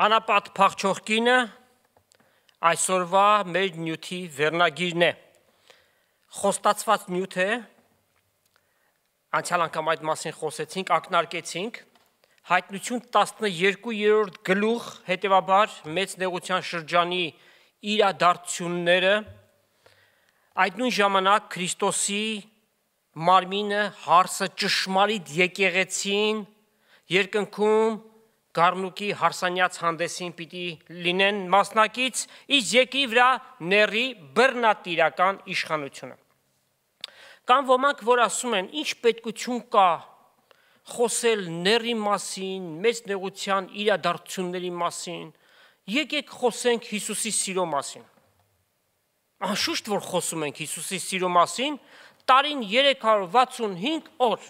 Անապատ փախչող կինը այսօրվա մեր նյութի վերնագիրն է։ Խոստացված նյութ է, անցյալ անգամ այդ մասին խոսեցինք, ակնարկեցինք, հայտնություն 12-րդ գլուխ, հետևաբար մեծ նեղության շրջանի իրադարձությունները, այդ նույն ժամանակ Քրիստոսի մարմինը, հարսը, ճշմարիտ եկեղեցին, երկնքում Գառնուկի հարսանյաց հանդեսին պիտի լինեն մասնակից, իսկ երկրի վրա ների բռնատիրական իշխանությունը։ Կան ոմանք, որ ասում են, ինչ պետքություն կա խոսել ների մասին, մեծ նեղության իրադարձությունների մասին, եկեք խոսենք Հիսուսի սիրո մասին։ Անշուշտ, որ խոսում ենք Հիսուսի սիրո մասին, տարին 365 օր,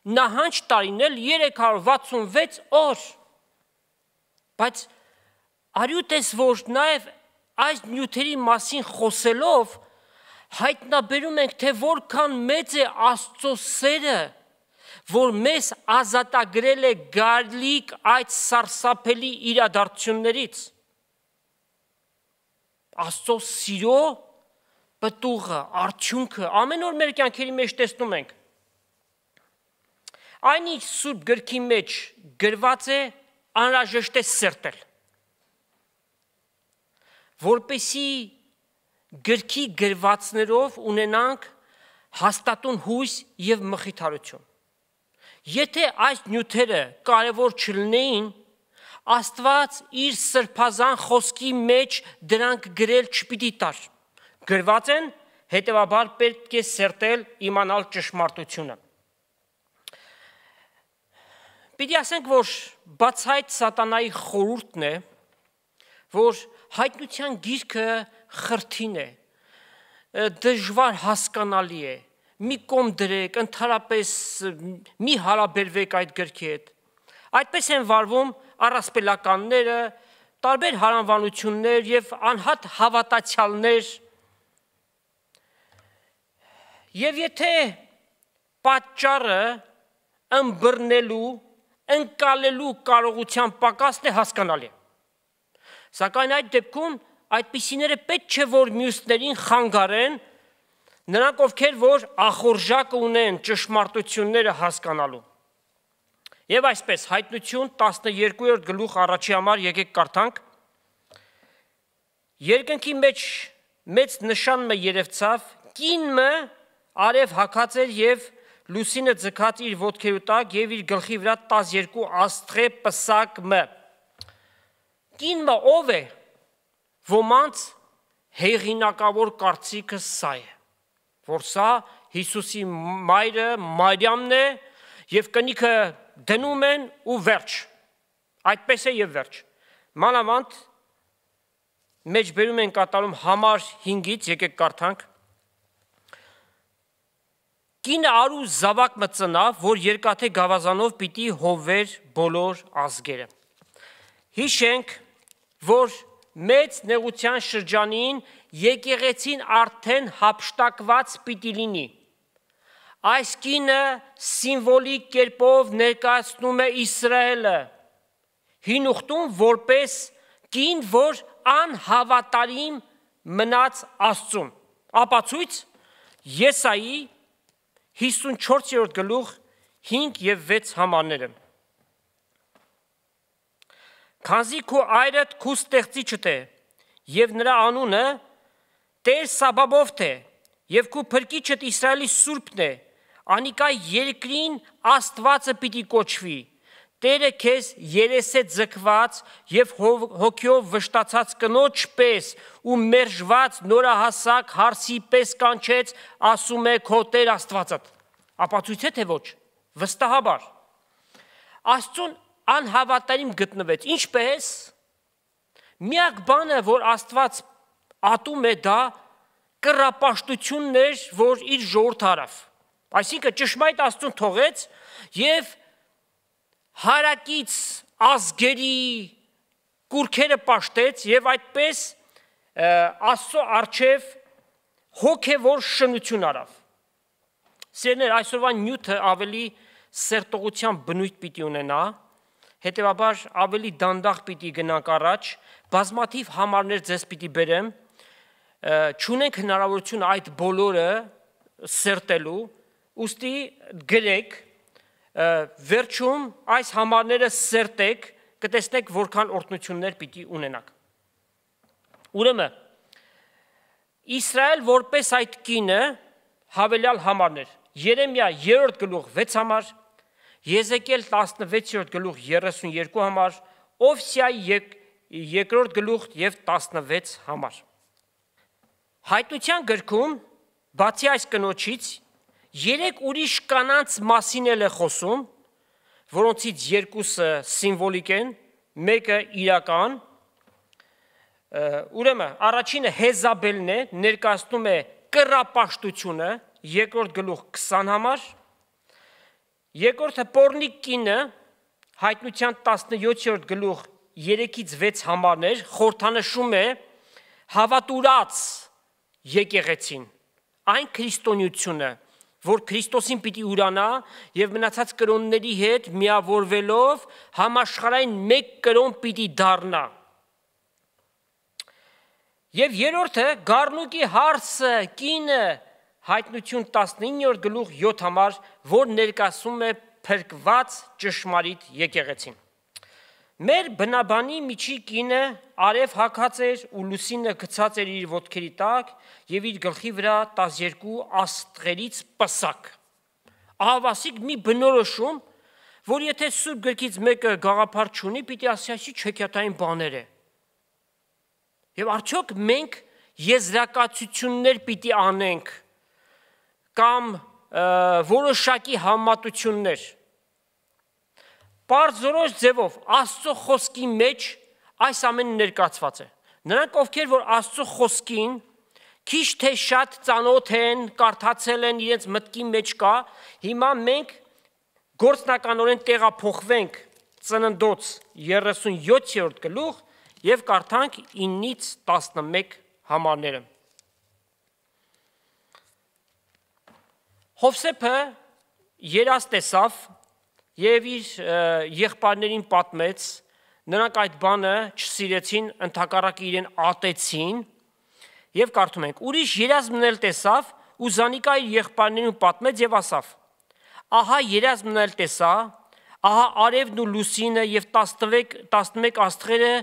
նահանջ տարին էլ 366 օր, բայց արյուտես, որ նաև այս նյութերի մասին խոսելով հայտնաբերում ենք, թե որքան մեծ է Աստծո սերը, որ մեզ ազատագրել է գալիք այդ սարսափելի իրադարձություններից։ Աստծո սիրո պտուղը, արդյունքը ամեն օր մեր կյանքերի մեջ տեսնում ենք։ Այն ինչ Սուրբ գրքի մեջ գրված է, անհրաժեշտ է սերտել, որպեսզի գրքի գրվածներով ունենանք հաստատուն հույս և մխիթարություն։ Եթե այս նյութերը կարևոր չլինեին, Աստված իր սրբազան խոսքի մեջ դրանք գրել չպիտի տար։ Գրված են, հետևաբար պետք է սերտել, իմանալ ճշմարտությունը։ Պիտի ասենք, որ բացահայտ սատանայի խորհուրդն է, որ հայտնության գիրքը խրթին է, դժվար հասկանալի է, մի կողմ դրեք, ընդհանրապես մի հարաբերվեք այդ գրքի հետ։ Այդպես են վարվում առասպելականները, տարբեր հարանվանություններ և անհատ հավատացյալներ։ Եվ եթե պատճառը ըմբռնելու, ընկալելու կարողության պակասն է, հասկանալի է։ Սակայն այդ դեպքում այդպիսիները պետք չէ, որ մյուսներին խանգարեն, նրանք, ովքեր որ ախորժակը ունեն ճշմարտությունները հասկանալու։ Եվ այսպես, հայտնություն 12-րդ գլուխ առաջի համար եկեք կարդանք։ Երկնքի մեջ մեծ նշանը երևցավ, կինը արև հագած էր և լուսինը ձգած իր ոտքերու տակ և իր գլխի վրա 12 աստղե պսակ մը։ Կինը ով է, ոմանց հեղինակավոր կարծիքը սա է, որ սա Հիսուսի մայրը Մարիամն է և կնիքը դնում են ու վերջ, այդպես է և վերջ։ Մանավանդ մեջբերում են կատարում համար 5-ից, եկեք կարդանք։ Կինը արու զավակ մը ծնավ, որ երկաթե գավազանով պիտի հովեր բոլոր ազգերը։ Հիշենք, որ մեծ նեղության շրջանին եկեղեցին արդեն հափշտակված պիտի լինի։ Այս կինը սիմվոլիկ կերպով ներկայացնում է Իսրայելը, հին ուխտում որպես կին, որ անհավատարիմ մնաց Աստծուն։ Ապացույց Եսայի 54-րդ գլուխ 5 և 6 համարները։ Քանզի քո այրդ քու ստեղծիչդ է, և նրա անունը Տեր Սաբաբովթ է, և քու փրկիչդ Իսրայելի Սուրբն է, անիկա երկրին Աստվածը պիտի կոչվի, Տերը քեզ երես է ձգված և հոգյով վշտացած կնոջ պես ու մերժված նորահասակ հարսի պես կանչեց, ասում է քո Տեր Աստվածդ։ Ապացույց է, թե ոչ, վստահաբար։ Աստծուն անհավատարիմ գտնվեց, ինչպես միակ բանը, որ Աստված ատում է, դա կռապաշտությունն էր, որ իր ժողովուրդը արավ։ Այսինքն ճշմարիտ Աստծուն թողեց և հարակից ազգերի կուռքերը պաշտեց և այդպես Աստծո առջև հոգևոր շնություն արավ։ Սիրելիներ, այսօրվա նյութը ավելի սերտողության բնույթ պիտի ունենա հետևաբար ավելի դանդաղ պիտի գնանք առաջ, բազմաթիվ համարներ ձեզ պիտի բերեմ, չունենք հնարավորություն այդ բոլորը սերտելու, ուստի գրեք, վերջում այս համարները սերտեք, կտեսնեք որքան օրհնություններ պիտի ունենաք։ Ուրեմն, Իսրայել որպես այդ կինը հավելյալ համարներ, Երեմիա 3-րդ գլուխ 6 համար, Եզեկիել 16-րդ գլուխ 32 համար, Օվսիայի 2-րդ գլուխ եւ 16 համար։ Հայտնության գրքում, բացի այս կնոջից, 3 ուրիշ կանանց մասին էլ է խոսում, որոնցից երկուսը սիմվոլիկ են, մեկը իրական։ Ուրեմն, առաջինը Հեզաբելն է, ներկայացնում է կռապաշտությունը, 2-րդ գլուխ 20 համար, երկրորդը Պորնիկ կինը, Հայտնության 17-րդ գլուխ 3-ից 6 համարներ, խորհրդանշում է հավատուրած եկեղեցին, այն քրիստոնեությունը, որ Քրիստոսին պիտի ուրանա եւ մնացած կրոնների հետ միավորվելով համաշխարհային մեկ կրոն պիտի դառնա։ Եվ երրորդը Գառնուկի հարսը կինը, Հայտնություն 19-րդ գլուխ 7 համար, որ ներկայացում է փրկված ճշմարիտ եկեղեցին։ Մեր բնաբանի միջի կինը արև հագած էր ու լուսինը գցած էր իր ոտքերի տակ եւ իր գլխի վրա 12 աստղերից պսակ։ Ահավասիկ մի բնորոշում, որ եթե Սուրբ գրքից մեկը գաղափար չունի, պիտի ասի այսի չեքիաթային բաներ է։ Եվ արդյոք մենք եզրակացություններ պիտի անենք կամ որոշակի համատություններ։ Պարզորոշ ձևով Աստծո խոսքի մեջ այս ամենը ներկայացված է։ Նրանք, ովքեր որ Աստծո խոսքին քիչ թե շատ ծանոթ են, կարդացել են, իրենց մտքի մեջ կա, հիմա մենք գործնականորեն տեղափոխվենք Ծննդոց 37-րդ գլուխ եւ կարդանք 9-ից 11 համարները։ Հովսեփը երազ տեսավ եւ իր եղբայրներին պատմեց, նրանք այդ բանը չսիրեցին, ընդհակառակը իրեն ատեցին եւ կարդում ենք. ուրիշ երազմն էլ տեսավ ու Զանիկա իր եղբայրներին պատմեց եւ ասավ. ահա երազմն էլ տեսա, ահա արևն ու լուսինը եւ 11 աստղերը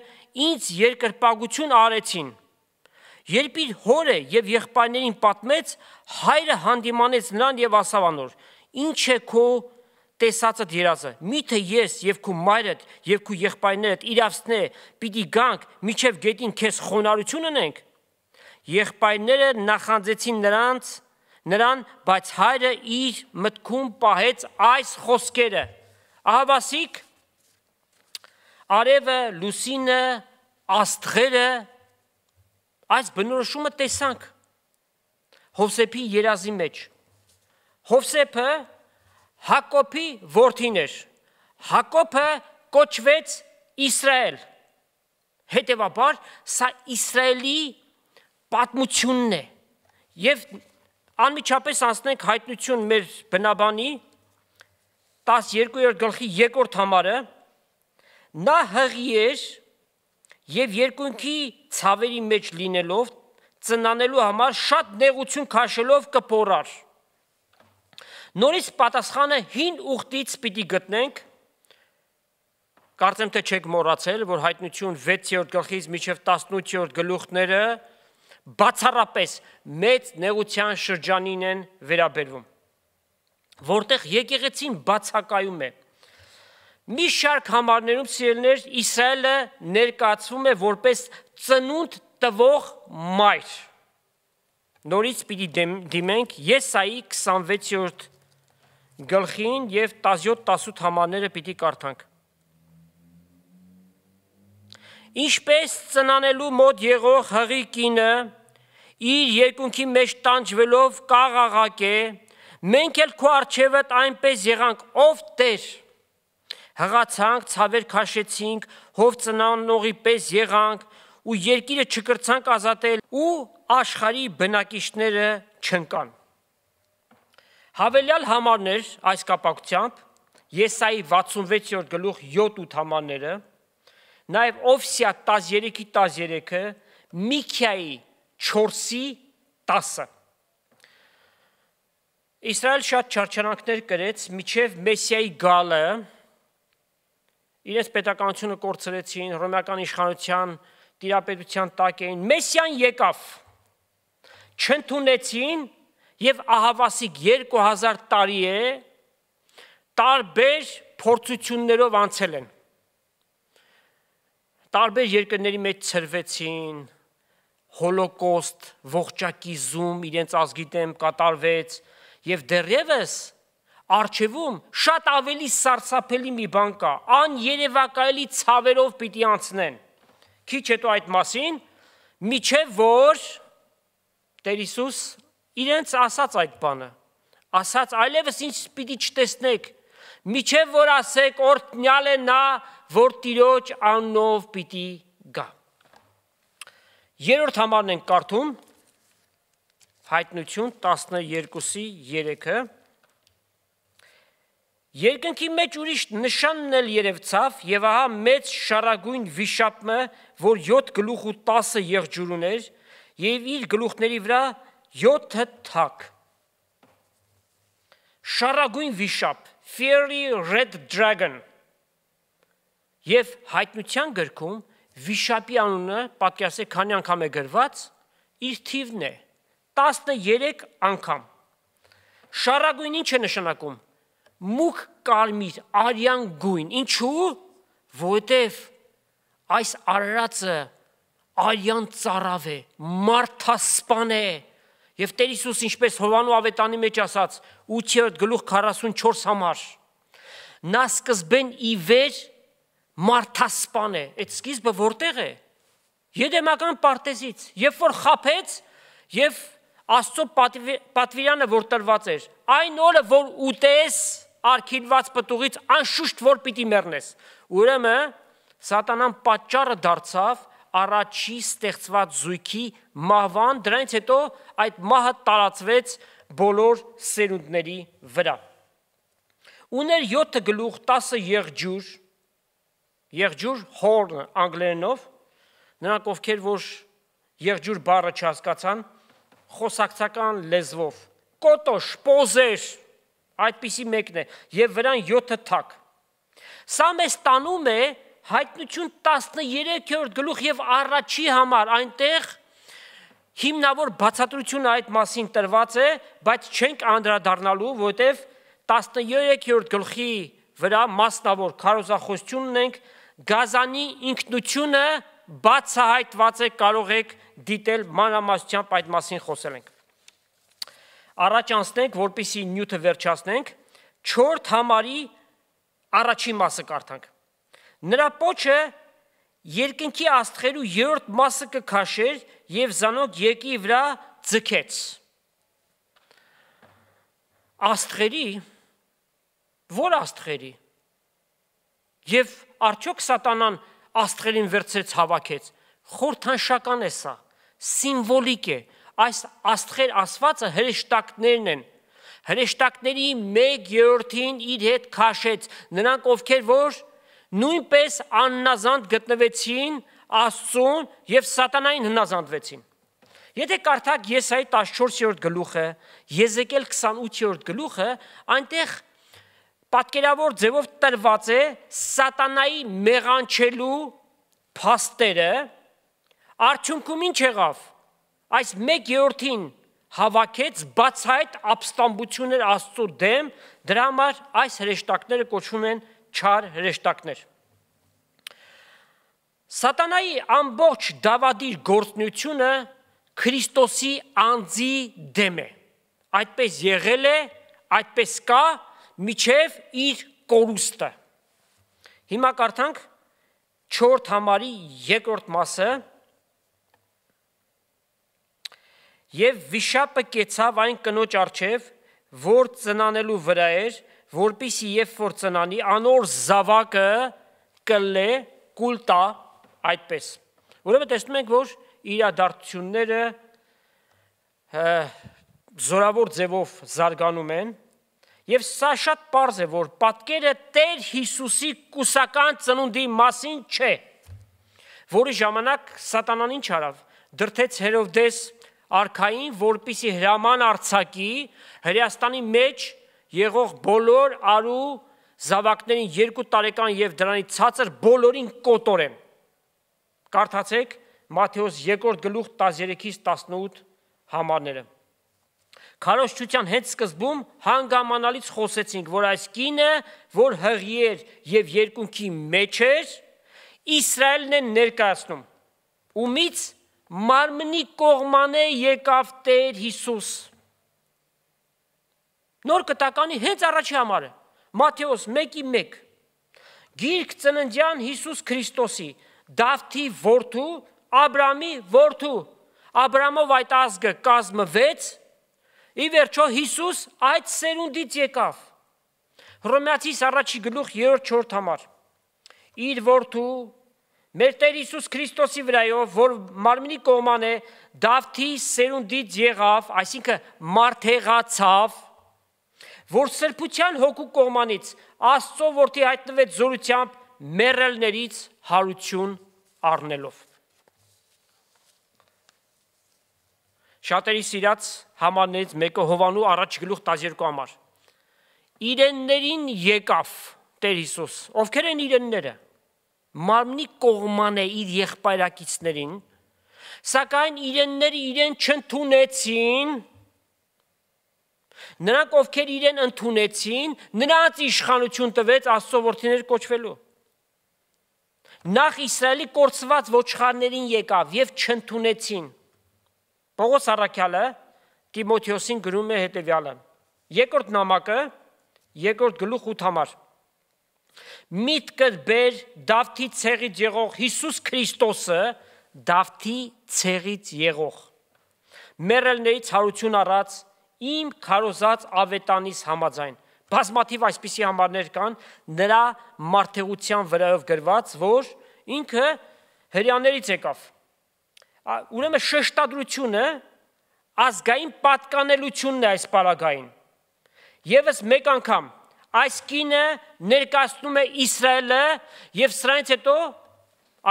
ինձ երկրպագություն արեցին։ Երբ իր հորը եւ եղբայրներին պատմեց, հայրը հանդիմանեց նրան եւ ասավ անոր. ինչ է քո տեսածդ երազը, միթե ես եւ քո մայրդ եւ քո եղբայրներդ իրավսնե պիտի գանք միջև գետին քեզ խոնարհություն ունենք։ Եղբայրները նախանձեցին նրան, բայց հայրը իր մտքում պահեց այս խոսքերը։ Ահավասիկ, արևը, լուսինը, աստղերը, այս բնորոշումը տեսանք Հովսեփի երազի մեջ։ Հովսեփը Հակոբի որդին էր։ Հակոբը կոչվեց Իսրայել։ Հետևաբար սա Իսրայելի պատմությունն է։ Եվ անմիջապես անցնենք Հայտնություն մեր բնաբանի 12-րդ գլխի 2-րդ համարը, նա հղի էր եւ երկունքի ցավերի մեջ լինելով ծնանելու համար շատ նեղություն քաշելով կփորար։ Նորից պատասխանը հին ուխտից պիտի գտնենք, կարծեմ թե չեք մոռացել, որ Հայտնություն 6-րդ գլխից մինչև 18-րդ գլուխները բացառապես մեծ նեղության շրջանին են վերաբերվում, որտեղ եկեղեցին բացակայում է։ Մի շարք համարներում սիրելիներ Իսրայելը ներկայացվում է որպես ծնունդ տվող մայր։ Նորից պիտի դիմենք Եսայի 26-րդ գլխին եւ 17-18 համարները պիտի կարդանք։ Ինչպես ծնանելու մոտ եղող հղի կինը իր երկունքի մեջ տանջվելով կաղաղակ է, մենք էլ քո առջևդ այնպես եղանք, ով Տեր, հղացանք, ցավեր քաշեցինք, հով ծնանողի պես եղանք ու երկիրը չկրցանք ազատել ու աշխարհի բնակիչները չընկան։ Հավելյալ համարներ այս կապակցությամբ Եսայի 66-րդ գլուխ 7-8 համարները, նաև Օվսիա 13-ի 13-ը, Միքիայի 4-ի 10-ը։ Իսրայել շատ չարչարանքներ կրեց, միջև Մեսիայի գալը, իրենց պետականությունը կորցրեցին, հռոմեական իշխանության տիրապետության տակ էին, Մեսիան եկավ, չընդունեցին և ահավասիկ 2000 տարի է, տարբեր փորձություններով անցել են, տարբեր երկրների մեջ ցրվեցին, հոլոկոստ, ողջակիզում իրենց ազգի դեմ կատարվեց, և դեռևս առջևում շատ ավելի սարսափելի մի բան կա, աներևակայելի ցավերով պիտի անցնեն, քիչ հետո այդ մասին, միջև որ Տեր Հիսուս իրենց ասաց այդ բանը, ասաց այլևս ինչ պիտի չտեսնեք, միջև որ ասեք օրհնյալ է նա, որ Տիրոջ անունով պիտի գա։ Երրորդ համարն ենք կարդում, Հայտնություն 12:3-ը, երկնքի մեջ ուրիշ նշանն էլ երևցավ, և ահա մեծ շարագույն վիշապը, որ 7 գլուխ ու 10 եղջյուր ուներ, և իր գլուխների վրա 7 թակ։ Շարագույն վիշապ, Fiery Red Dragon, և հայտնության գրքում վիշապի անունը, պատկերացրեք քանի անգամ է գրված, իր թիվն է, 13 անգամ։ Շարագույն ինչ է նշանակում, մուգ կարմիր, արյան գույն, ինչու, որովհետև այս արարածը արյան ծարավ է, մարդասպան է, և Տեր Հիսուս ինչպես Հովանու ավետանի մեջ ասաց, 8-րդ գլուխ 44 համար, նա սկզբեն ի վեր մարդասպան է, այդ սկիզբը որտեղ է, Եդեմական պարտեզից, երբ որ խաբեց և Աստծո պատվիրանը որ տրված էր, այն օրը որ ուտես արգելված պտուղից անշուշտ որ պիտի մեռնես, ուրեմն սատանան պատճառը դարձավ առաջի ստեղծված զույգի մահվան, դրանից հետո այդ մահը տարածվեց բոլոր սերունդների վրա։ Ուներ 7 գլուխ 10 եղջյուր horn անգլերենով, նրանք ովքեր որ եղջյուր բառը չհասկացան, խոսակցական լեզվով, կոտոշ, պոզեր, այդպիսի մեկն է, և վրան 7 թակ։ Սա մեզ տանում է հայտնություն 13-րդ գլուխ և առաջի համար, այնտեղ հիմնավոր բացատրությունը այդ մասին տրված է, բայց չենք անդրադառնալու, որովհետև 13-րդ գլխի վրա մասնավոր քարոզախոսություն ունենք, գազանի ինքնությունը բացահայտված է, կարող եք դիտել մանրամասնությամբ այդ մասին խոսել ենք։ Առաջ անցնենք, որպեսզի նյութը վերջացնենք, 4 համարի առաջին մասը կարդանք։ Նրա պոչը երկնքի աստղերու 3-րդ մասը կքաշեր և զանոք երկրի վրա ձգեց։ Աստղերի, որ աստղերի, և արդյոք սատանան աստղերին վերցրեց հավաքեց, խորհրդանշական է սա, սիմվոլիկ է, այս աստղեր ասվածը հրեշտակներն են, հրեշտակների 1/3-ին իր հետ քաշեց, նրանք ովքեր որ նույնպես աննազանդ գտնվեցին Աստծուն և սատանային հնազանդվեցին։ Եթե կարդաք Եսայի 14-րդ գլուխը, Եզեկիել 28-րդ գլուխը, այնտեղ պատկերավոր ձևով տրված է սատանայի մեղանչելու փաստերը, արդյունքում ինչ եղավ, այս 1/3-ին հավաքեց բացահայտ ապստամբություններ Աստծո դեմ, դրա համար այս հրեշտակները կոչվում են չար հրեշտակներ։ Սատանայի ամբողջ դավադիր գործունեությունը Քրիստոսի անձի դեմ է, այդպես եղել է, այդպես կա, մինչև իր կորուստը։ Հիմա կարդանք 4 համարի 2-րդ մասը, և վիշապը կեցավ այն կնոջ առջև, որ ծնանելու վրա էր, որպեսզի երբ որ ծնանի, անոր զավակը կլե կուլ տա այդպես։ Ուրեմն տեսնում ենք, որ իրադարձությունները զորավոր ձևով զարգանում են, Եվ սա շատ պարզ է, որ պատկերը Տեր Հիսուսի կուսական ծնունդի մասին չէ, որի ժամանակ սատանան ինչ արավ, դրդեց Հերովդես արքային, որպիսի հրաման արձակի Հրեաստանի մեջ եղող բոլոր արու զավակներին 2 տարեկան եւ դրանից ցածր բոլորին կոտորեն։ Կարդացեք Մատթեոս 2 գլուխ 13-ից 18 համարները։ Քարոզչության հենց սկզբում հանգամանալից խոսեցինք, որ այս կինը, որ հղի էր եւ երկունքի մեջ էր, Իսրայելն է ներկայացնում։ Ումից մարմնի կողմանե եկավ Տեր Հիսուս։ Նոր կտականի հենց առաջի համարը, Մատթեոս 1:1, գիրք ծննդյան Հիսուս Քրիստոսի, Դավթի որդու, Աբրամի որդու, Աբրամով այդ ազգը կազմվեց, ի վերջո Հիսուս այդ սերունդից եկավ։ Հռոմեացիս առաջի գլուխ 3-4 համար, իր որդու, մեր Տեր Հիսուս Քրիստոսի վրայով, որ մարմնի կողման է, Դավթի սերունդից եղավ, այսինքն մարդեղացավ, որ սրբության հոգու կողմանից Աստծո որդի հայտնվեց զորությամբ մեռելներից հարություն առնելով։ Շատերի սիրած համարներից մեկը Հովանու առաջ գլուխ 12 համար։ Իրեններին եկավ Տեր Հիսուս։ Ովքեր են իրենները։ Մարմնի կողման է իր եղբայրակիցներին, սակայն իրենները իրեն չընդունեցին, նրանք ովքեր իրեն ընդունեցին, նրանց իշխանություն տվեց Աստծո որդիներ կոչվելու։ Նախ Իսրայելի կորցված ոչխարներին եկավ եւ չընդունեցին։ Պողոս առաքյալը Տիմոթեոսին գրում է հետևյալը. Երկրորդ նամակը, 2 գլուխ 8 համար։ Միտքդ բեր Դավթի ցեղից եղող Հիսուս Քրիստոսը, Դավթի ցեղից եղող, մեռելներից հարություն առած իմ քարոզած ավետանիս համաձայն։ Բազմաթիվ այսպիսի համարներ կան նրա մարդեղության վրայով գրված, որ ինքը հրեաներից եկավ։ Ուրեմն շեշտադրությունը ազգային պատկանելությունն է այս պարագային։ Եվս մեկ անգամ այս կինը ներկայացնում է Իսրայելը եւ սրանից հետո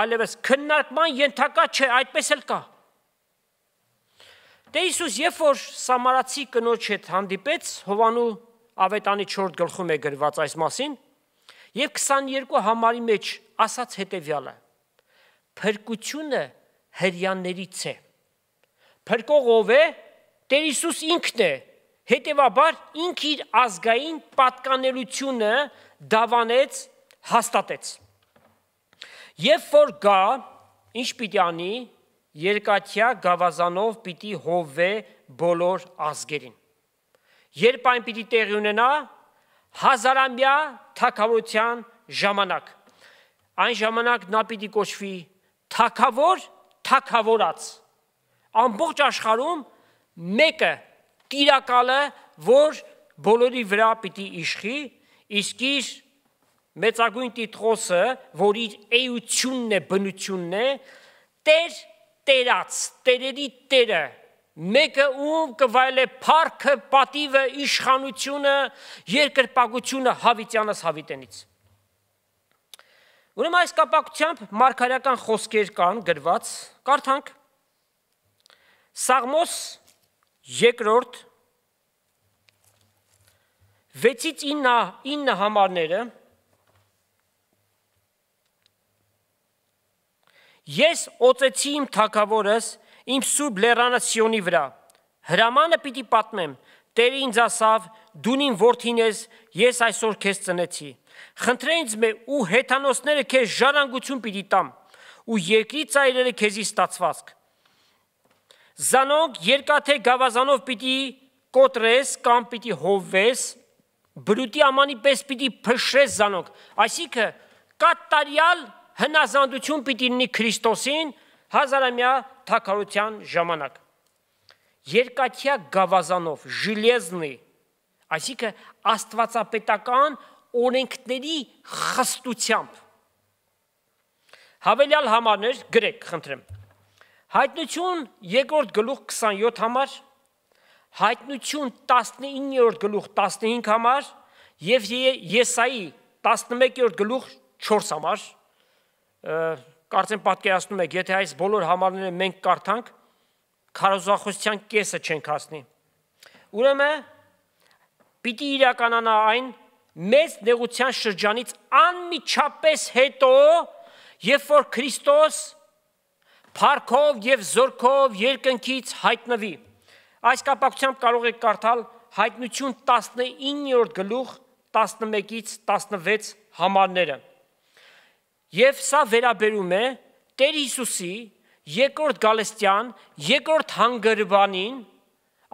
այլևս քննարկման ենթակա չէ, այդպես էլ կա։ Տեր Հիսուս երբ որ սամարացի կնոջ հետ հանդիպեց, Հովանու ավետանի 4 գլխում է գրված այս մասին, եւ 22 համարի մեջ ասաց հետեւյալը. Փրկությունը հրեաներից է։ Փրկող ով է? Տեր Հիսուս ինքն է։ Հետևաբար ինք իր ազգային պատկանելությունը դավանեց, հաստատեց։ Եվ որ գա, ինչ պիտի անի, երկաթյա գավազանով պիտի հովվե բոլոր ազգերին։ Երբ այն պիտի տեղի ունենա, հազարամյա թագավորության ժամանակ, այն ժամանակ նա պիտի կոչվի թագավոր, թագավորած, ամբողջ աշխարհում մեկը տիրակալը, որ բոլորի վրա պիտի իշխի, իսկ իր մեծագույն տիտղոսը, որ իր էությունն է, բնությունն է, Տեր տերած, տերերի տերը, մեկը ում կվայել է փառքը, պատիվը, իշխանությունը, երկրպագությունը հավիտյանս հավիտենից։ Ուրեմն այս կապակցությամբ մարգարեական խոսքեր կան գրված, կարդանք Սաղմոս 2-րդ 6-ից 9 համարները Ես օծեցի իմ թագավորս իմ սուրբ լեռանը Սիոնի վրա, հրամանը պիտի պատմեմ, Տերը ինձ ասավ, դու իմ որդին ես, ես այսօր քեզ ծնեցի, խնդրե ինձ մե ու հեթանոսները քեզ ժառանգություն պիտի տամ, ու երկրի ծայրերը քեզի ստացվածք, զանոնք երկաթե գավազանով պիտի կոտրես կամ պիտի հովվես, բրուտի ամանի պես պիտի փշրես զանոնք, այսինքն կատարյալ հնազանդություն պիտի լինի Քրիստոսին հազարամյա թագավորության ժամանակ։ Երկաթյա գավազանով, ժիլեզնի, այսինքն աստվածապետական օրենքների խստությամբ։ Հավելյալ համարներ գրեք, խնդրեմ։ Հայտնություն 2 գլուխ 27 համար, Հայտնություն 19-րդ գլուխ 15 համար եւ Եսայի 11-րդ գլուխ 4 համար կարծեմ պատկերացնում եք, եթե այս բոլոր համարները մենք կարդանք, քարոզախոսության կեսը չենք հասնի։ Ուրեմն պիտի իրականանա այն մեծ նեղության շրջանից անմիջապես հետո, երբ որ Քրիստոս փառքով եւ զորքով երկնքից հայտնվի։ Այս կապակցությամբ կարող եք կարդալ Հայտնություն 19-րդ գլուխ 11-ից 16 համարները։ Եվ սա վերաբերում է Տեր Հիսուսի երկրորդ գալստյան, երկրորդ հանգրվանին,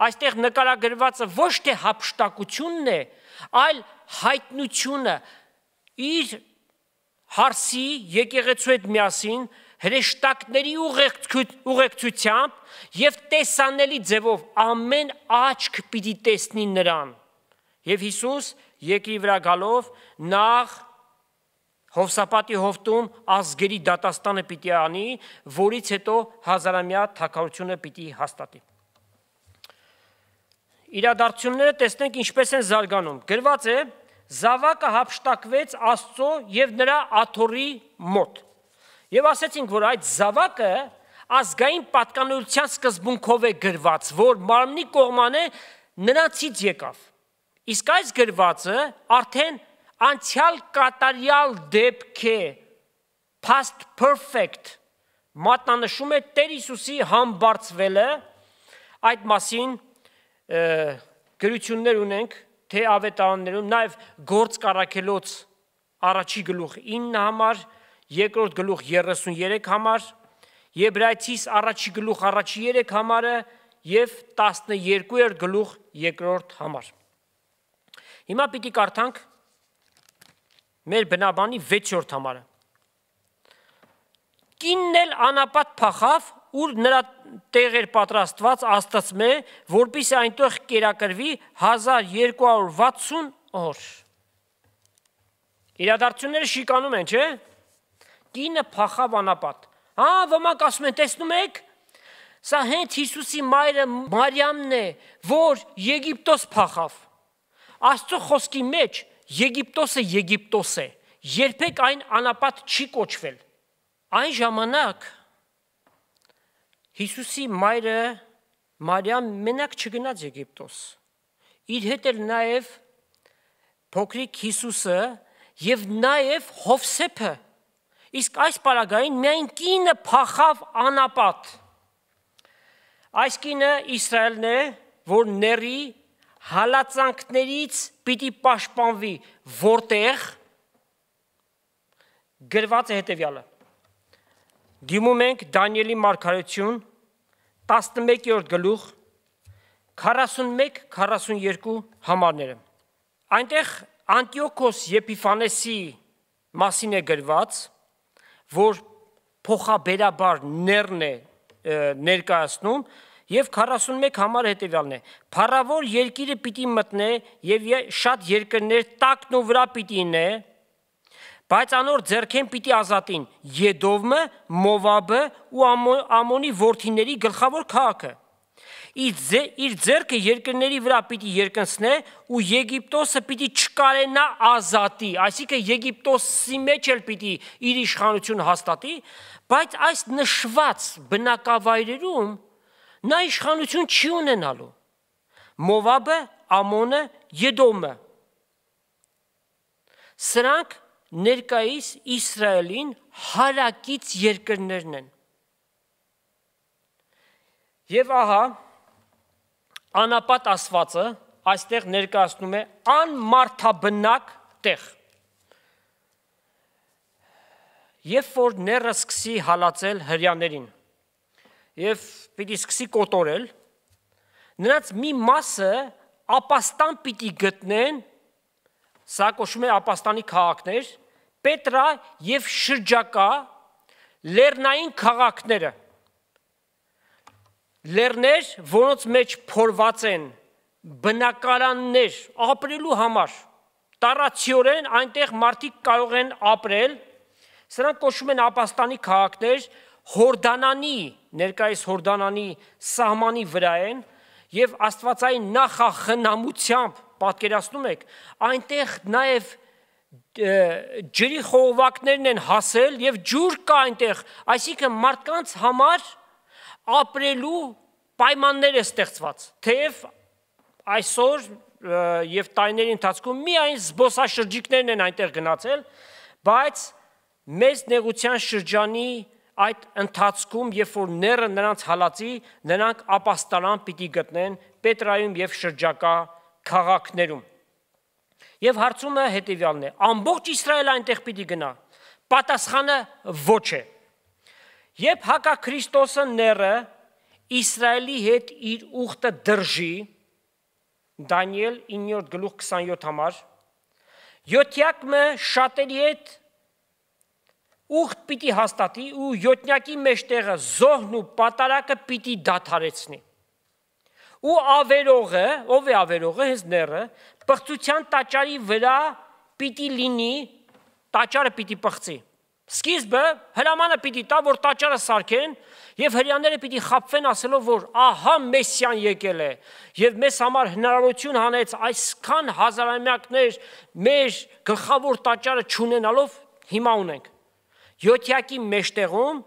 այստեղ նկարագրվածը ոչ թե հափշտակությունն է, այլ հայտնությունը իր հարսի եկեղեցու հետ միասին հրեշտակների ուղեկցությամբ եւ տեսանելի ձևով ամեն աչք պիտի տեսնի նրան։ Եվ Հիսուս երկրի վրա գալով նախ Հովսապատի հովտում ազգերի դատաստանը պիտի անի, որից հետո հազարամյա թագավորությունը պիտի հաստատի։ Իրադարձությունները տեսնենք ինչպես են զարգանում։ Գրված է. Զավակը հափշտակվեց Աստծո եւ նրա աթոռի մոտ։ Եվ ասեցինք, որ այդ զավակը ազգային պատկանելիության սկզբունքով է գրված, որ մարմնի կողմանը նրանցից եկավ։ Իսկ այս գրվածը արդեն անցյալ կատարյալ դեպք է, past perfect, մատնանշում է Տեր Հիսուսի համբարձվելը, այդ մասին գրություններ ունենք, թե ավետարաններում, նաև Գործ Առաքելոց առաջի գլուխ 9 համար, երկրորդ գլուխ 33 համար, Եբրայեցիս առաջի գլուխ առաջի 3 համարը եւ 12-րդ գլուխ երկրորդ համար։ Հիմա պիտի կարդանք մեր բնաբանի 6-րդ համարը։ Կինն էլ անապատ փախավ, ուր նրա տեղեր պատրաստված Աստծմե, որպեսզի այնտեղ կերակրվի 1260 օր։ Իրադարձությունները շիկանում են, չէ՞։ Կինը փախավ անապատ։ Ոմանք ասում են, տեսնում եք, սա հենց Հիսուսի մայրը Մարիամն է, որ Եգիպտոս փախավ։ Աստծո խոսքի մեջ Եգիպտոսը Եգիպտոս է, երբեք այն անապատ չի կոչվել։ Այն ժամանակ Հիսուսի մայրը Մարիամ մենակ չգնաց Եգիպտոս։ Իր հետ էր նաև փոքրիկ Հիսուսը եւ նաև Հովսեփը։ Իսկ այս պարագային միայն կինը փախավ անապատ։ Այս կինը Իսրայելն է, որ ների հալածանքներից պիտի պաշտպանվի, որտեղ գրված է հետևյալը։ Դիմում ենք Դանիելի մարգարեություն 11-րդ գլուխ 41-42 համարները։ Այնտեղ Անտիոքոս Եփիֆանեսի մասին է գրված, որ փոխաբերաբար ներն է ներկայացնում եւ 41 համար հետեւյալն է. Փառավոր երկիրը պիտի մտնե եւ շատ երկրներ տակն ու վրա պիտի նե, բայց անոր ձեռքեն պիտի ազատին Եդովը, Մովաբը ու Ամոնի որդիների գլխավոր քաղաքը։ Իր ձեռքը երկրների վրա պիտի երկնցնե ու Եգիպտոսը պիտի չկարենա ազատի, այսինքն Եգիպտոսի մեջ էլ պիտի իր իշխանությունը հաստատի, բայց այս նշված բնակավայրերում նա իշխանություն չի ունենալու։ Մովաբը, Ամոնը, Եդոմը։ Սրանք ներկայիս Իսրայելին հարակից երկրներն են։ Եվ ահա անապատ ասվածը այստեղ ներկայացնում է անմարդաբնակ տեղ։ Երբ որ ները սկսի հալածել հրյաներին եւ պիտի սկսի կոտորել, նրանց մի մասը ապաստան պիտի գտնեն, սա կոչվում է ապաստանի քաղաքներ, Պետրա եւ շրջակա լեռնային քաղաքները։ Լեռներ, որոնց մեջ փորված են բնակարաններ ապրելու համար, տարածիորեն այնտեղ մարդիկ կարող են ապրել, սրանք կոչվում են ապաստանի քաղաքներ, Հորդանանի, ներկայիս Հորդանանի սահմանի վրա են, եւ Աստվածային նախախնամությամբ պատկերացնում եք, այնտեղ նաեւ ջրի խողովակներն են հասել եւ ջուր կա այնտեղ, այսինքն մարդկանց համար ապրելու պայմաններ է ստեղծված, թեև այսօր եւ տարիների ընթացքում միայն զբոսաշրջիկներն են այնտեղ գնացել, բայց մեծ նեղության շրջանի այդ ընթացքում, երբ որ ները նրանց հալածի, նրանք ապաստարան պիտի գտնեն Պետրայում եւ շրջակա քաղաքներում։ Եվ հարցումը հետևյալն է. ամբողջ Իսրայելը այնտեղ պիտի գնա։ Պատասխանը ոչ է։ Երբ հակաքրիստոսը ները Իսրայելի հետ իր ուխտը դրժի, Դանիել 9:27 համար, յոթյակը շատերի հետ ուխտ պիտի հաստատի ու յոթնյակի մեջտեղը զոհն ու պատարակը պիտի դադարեցնի։ Ու ավերողը, ով է ավերողը, հենց ները, պղծության տաճարի վրա պիտի լինի, տաճարը պիտի պղծի։ Սկիզբը հրամանը պիտի տա, որ տաճարը սարքեն եւ հрьяաները պիտի խաբվեն ասելով, որ ահա Մեսիան եկել է եւ մեզ համար հնարավորություն հանեց այսքան հազարամյակներ մեր գլխավոր տաճարը չունենալով հիմա ունենք։ Յոթյակի մեջտեղում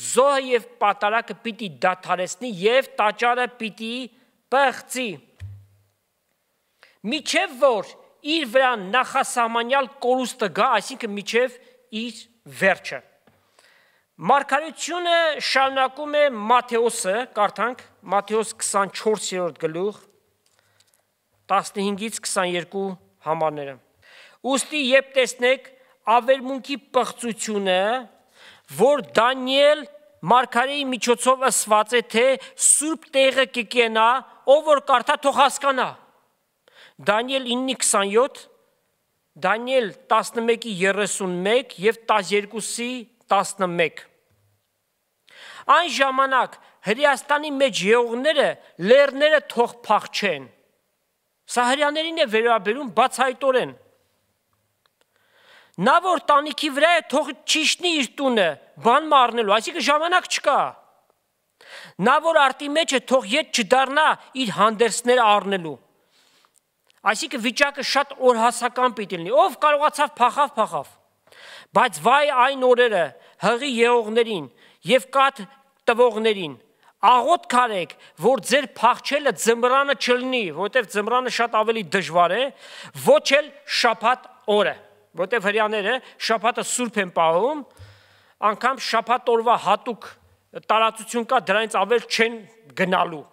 զոհը եւ պատարակը պիտի դադարեցնի եւ տաճարը պիտի պղծի։ Միջև որ իր վրա նախասահմանյալ կորուստը գա, այսինքն միջև իր վերջը։ Մարգարեությունը շարունակում է Մատթեոսը, կարդանք Մատթեոս 24-րդ գլուխ 15-ից 22 համարները։ Ուստի երբ տեսնեք ավերմունքի պղծությունը, որ Դանիել մարգարեի միջոցով ասված է, թե սուրբ տեղը կկենա, ով որ կարդա թող հասկանա։ Դանիել 9:27, Դանիել 11:31 եւ 12:11։ Այն ժամանակ Հրեաստանի մեջ եղողները լեռները թող փախչեն։ Սա հрьяաներին է վերաբերում բացահայտորեն։ Նա որ տանիքի վրա է, թող ճիշտնի իր տունը, բան մառնելու, այսինքն ժամանակ չկա։ Նա որ արտի մեջ է, թող ետ չդառնա իր հանդերձները առնելու։ Այսինքն վիճակը շատ օրհասական պիտի լինի։ Ով կարողացավ փախավ։ Բայց վայ այն օրերը հղի եղողներին եւ կաթ տվողներին, աղոտ քարեք, որ ձեր փախչելը ձմռանը չլինի, որովհետեւ ձմռանը շատ ավելի դժվար է, ոչ էլ շաբաթ օրը, որովհետեւ հрьяաները շաբաթը սուրբ են պահում, անգամ շաբաթ օրվա հատուկ տարածություն կա, դրանից ավել չեն գնալու։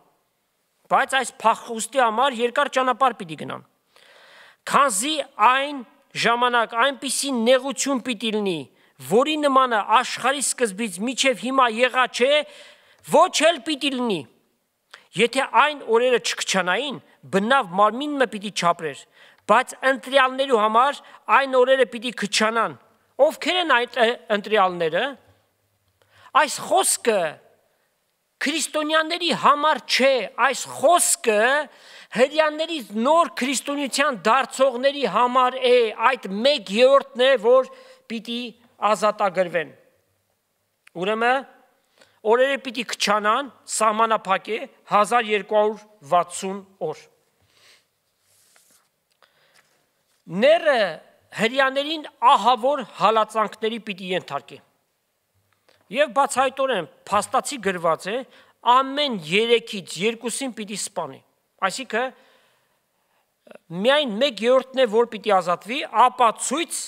Բայց այս փախուստի համար երկար ճանապարհ պիտի գնան։ Քանզի այն ժամանակ այնպիսի նեղություն պիտի լինի, որի նմանը աշխարհի սկզբից մինչև հիմա եղած չէ, ոչ էլ պիտի լինի։ Եթե այն օրերը չքչանային, բնավ մարմինը պիտի չապրեր, բայց ընտրյալներու համար այն օրերը պիտի քչանան։ Ովքեր են այդ ընտրյալները։ Այս խոսքը քրիստոնյաների համար չէ, այս խոսքը հրեաներից նոր քրիստոնեության դարձողների համար է, այդ 1/3-ն է, որ պիտի ազատագրվեն։ Ուրեմն օրերը պիտի քչանան, սահմանափակ է 1260 օր։ Ները հրեաներին ահավոր հալածանքների պիտի ենթարկի։ Եվ բացահայտորեն փաստացի գրված է ամեն 3-ից 2-ին պիտի սպանի։ Այսինքն միայն 1/3-ն է, որ պիտի ազատվի, ապա ցույց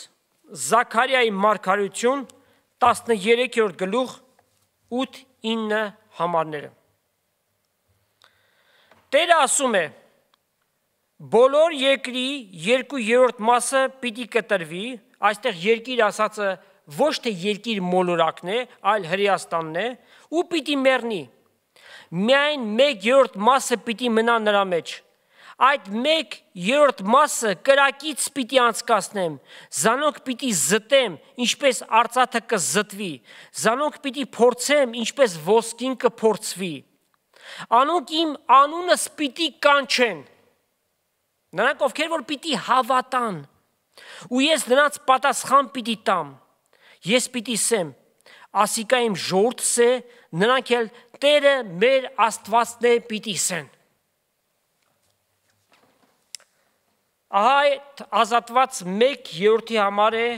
Զաքարիայի մարգարեություն 13-րդ գլուխ 8-9 համարները։ Տերը ասում է. բոլոր երկրի 2/3 մասը պիտի կտրվի, այստեղ երկիր ասածը ոչ թե երկիր մոլորակն է, այլ Հրեաստանն է, ու պիտի մեռնի։ Միայն 1/3 մասը պիտի մնա նրա մեջ։ Այդ 1/3 մասը կրակից պիտի անցկացնեմ, զանոնք պիտի զտեմ, ինչպես արծաթը կզտվի, զանոնք պիտի փորձեմ, ինչպես ոսկին կփորձվի։ Անոնք իմ անունս պիտի կանչեն։ Նրանք ովքեր որ պիտի հավատան, ու ես նրանց պատասխան պիտի տամ։ Ես պիտի սեմ, ասիկա իմ ժողովուրդս է, նրանք էլ Տերը մեր Աստվածն է պիտի սեն։ ահա այդ ազատված 1/3-ի համար է,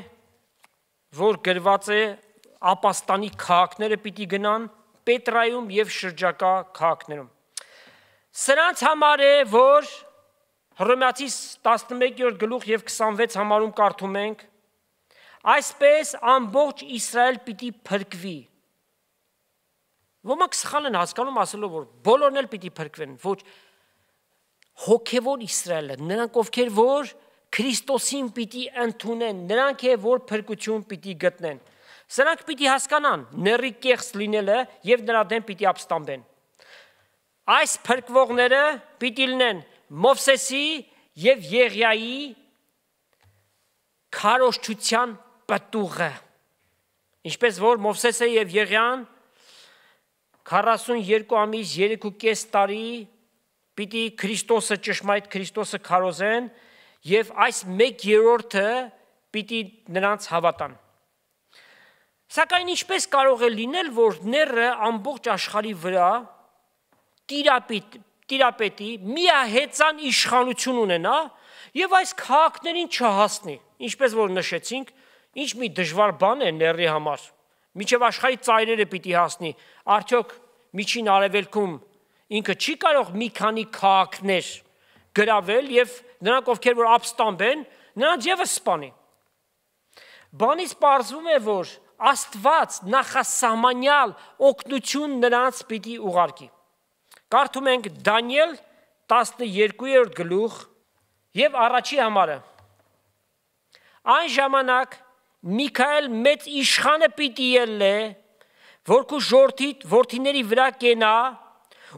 որ գրված է ապաստանի քաղաքները պիտի գնան Պետրայում եւ շրջակա քաղաքներում։ Սրանց համար է, որ Հռոմեացիս 11-րդ գլուխ եւ 26 համարում կարդում ենք. այսպես ամբողջ Իսրայել պիտի փրկվի։ Ոմանք սխալ են հասկանում ասելով, որ բոլորն էլ պիտի փրկվեն, ոչ հոգևոր Իսրայելը, նրանք ովքեր որ Քրիստոսին պիտի ընդունեն, նրանք է որ փրկություն պիտի գտնեն։ Սրանք պիտի հասկանան ների կեղծ լինելը եւ նրա դեմ պիտի ապստամբեն։ Այս փրկվողները պիտի լինեն Մովսեսի եւ Եղիայի քարոզչության պատուղը։ Ինչպես որ Մովսեսը եւ Եղիան 42 ամիս 3.5 տարի պիտի Քրիստոսը ճշմարիտ Քրիստոսը քարոզեն եւ այս 1/3-ը պիտի նրանց հավատան։ Սակայն ինչպես կարող է լինել, որ ները ամբողջ աշխարհի վրա տիրապետի միահեծան իշխանություն ունենա եւ այս քաղաքներին չհասնի, ինչպես որ նշեցինք, ինչ մի դժվար բան է ների համար։ Միջև աշխարհի ծայրերը պիտի հասնի, արդյոք միջին արևելքում ինքը չի կարող մի քանի քաղաքներ գրավել եւ նրանք ովքեր որ ապստամբեն, նրանց եւս սպանի։ Բանից պարզվում է, որ Աստված նախասահմանյալ օգնություն նրանց պիտի ուղարկի։ Կարդում ենք Դանիել 12-րդ գլուխ եւ առաջի համարը։ Այն ժամանակ Միքայել մեծ իշխանը պիտի ելնե, որ քու որդիների վրա կենա,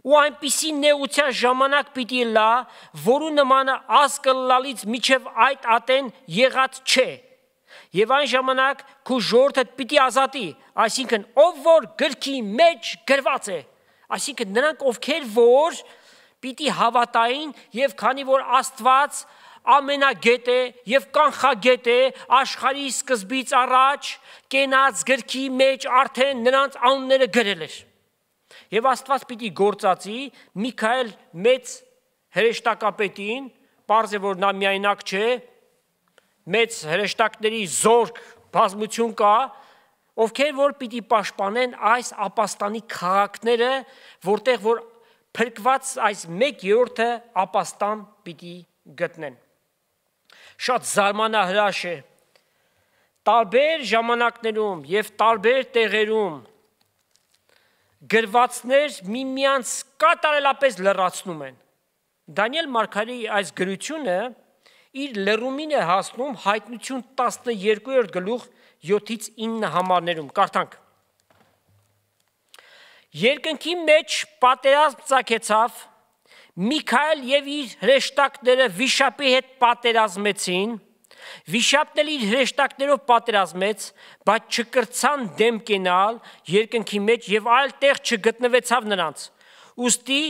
ու այնպիսի նեղության ժամանակ պիտի լա, որու նմանը ազգը լալից միջև այդ ատեն եղած չէ։ Եվ այն ժամանակ քու ժողովուրդը պիտի ազատի, այսինքն ով որ գրքի մեջ գրված է, այսինքն նրանք ովքեր որ պիտի հավատային եւ քանի որ Աստված ամենագետ է եւ կանխագետ է աշխարհի սկզբից առաջ կենաց գրքի մեջ արդեն նրանց անունները գրել էր։ Եվ Աստված պիտի գործածի Միքայել մեծ հրեշտակապետին, պարզ է որ նա միայնակ չէ, մեծ հրեշտակների զորք բազմություն կա, ովքեր որ պիտի պաշտպանեն այս ապաստանի քաղաքները, որտեղ որ փրկված այս 1/3-ը ապաստան պիտի գտնեն։ Շատ զարմանահրաշ է։ Տարբեր ժամանակներում եւ տարբեր տեղերում գրվածներ միմյանց կատարելապես լրացնում են։ Դանիել մարգարեի այս գրությունը իր լրումին է հասնում հայտնություն 12-րդ գլուխ 7-ից 9 համարներում, կարդանք։ Երկնքի մեջ պատերազմ ծագեցավ, Միքայել եւ իր հրեշտակները վիշապի հետ պատերազմեցին, վիշապն էլ իր հրեշտակներով պատերազմեց, բայց չկրցան դեմ կենալ երկնքի մեջ եւ այլ տեղ չգտնվեցավ նրանց։ Ուստի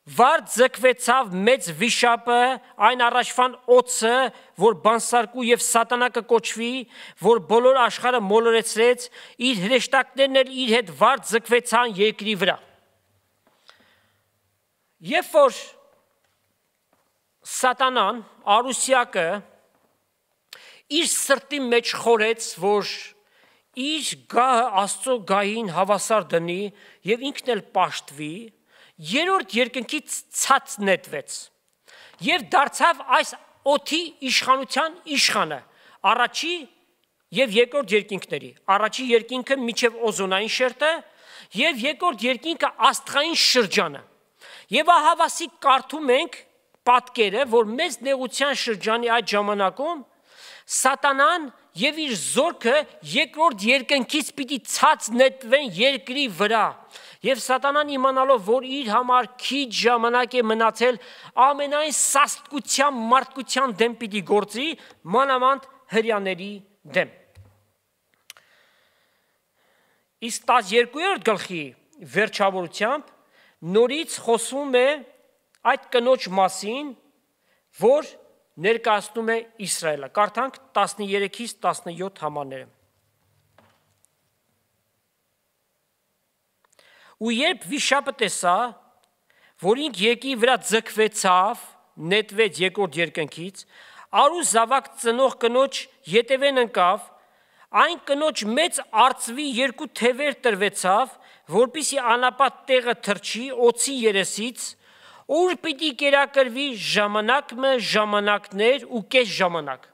վարձ ձգվեցավ մեծ վիշապը, այն առաջվան օծը, որ բանսարկու եւ սատանա կկոչվի, որ բոլոր աշխարհը մոլորեցրեց, իր հրեշտակներն էլ իր հետ վարձ ձգվեցան երկրի վրա։ Երբ որ սատանան, արուսյակը իր սրտի մեջ խորեց, որ իր գահը Աստծո գահին հավասար դնի եւ ինքն էլ պաշտվի, երրորդ երկնքից ցած նետվեց եւ դարձավ այս օդի իշխանության իշխանը առաջի եւ երկրորդ երկինքների առաջի երկինքը միջև օզոնային շերտը եւ երկրորդ երկինքը աստղային շրջանը եւ ահավասիկ կարդում ենք պատկերը որ մեծ նեղության շրջանի այդ ժամանակում սատանան եւ իր զորքը երկրորդ երկնքից պիտի ցած նետվեն երկրի վրա եւ սատանան իմանալով որ իր համար քիչ ժամանակ է մնացել ամենայն սաստկության մարդկության դեմ պիտի գործի մանավանդ հրյաների դեմ իսկ 12-րդ գլխի վերջավորությամբ նորից խոսվում է այդ կնոջ մասին որ ներկայացնում է Իսրայելը կարդանք 13-ից 17 համարները Ու երբ վիշապը տեսա, որ ինք եկի վրա ձգվեցավ, նետվեց երկրորդ երկնքից, արու զավակ ծնող կնոջ ետևեն ընկավ, այն կնոջ մեծ արծվի երկու թևեր տրվեցավ, որպեսզի անապատ տեղը թռչի օձի երեսից, ուր պիտի կերակրվի ժամանակներ ու կես ժամանակ։